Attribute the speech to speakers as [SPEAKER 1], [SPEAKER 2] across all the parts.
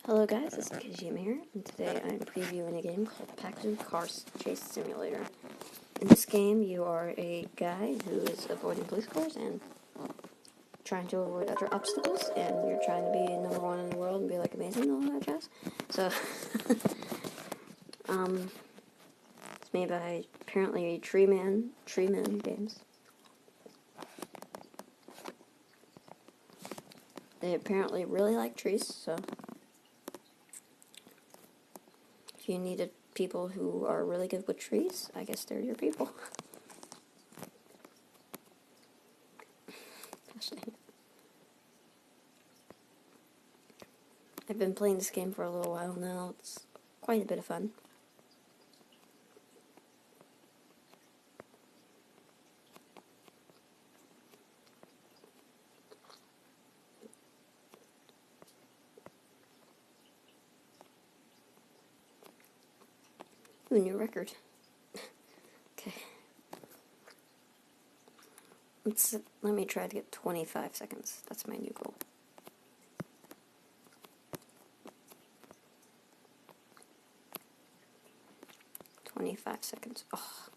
[SPEAKER 1] Hello guys, this is KGM here, and today I'm previewing a game called Pako Car Chase Simulator. In this game, you are a guy who is avoiding police cars and trying to avoid other obstacles, and you're trying to be #1 in the world and be like amazing and all that jazz. So, it's made by apparently Tree Man Games. They apparently really like trees, so if you needed people who are really good with trees, I guess they're your people. I've been playing this game for a little while now. It's quite a bit of fun. Ooh, new record. Okay. Let me try to get 25 seconds. That's my new goal. $25. Oh.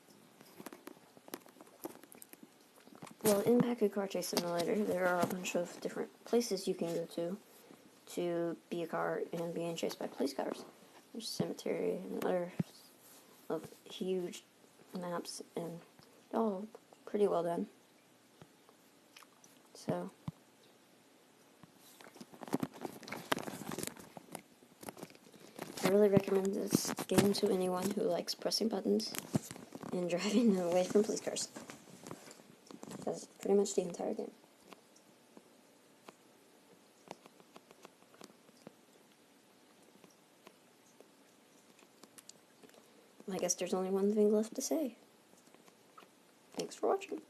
[SPEAKER 1] Well, in Pako Car Chase Simulator, there are a bunch of different places you can go to be a car and being chased by police cars. There's cemetery and other of huge maps, and all pretty well done. So, I really recommend this game to anyone who likes pressing buttons and driving away from police cars. That's pretty much the entire game. I guess there's only one thing left to say. Thanks for watching.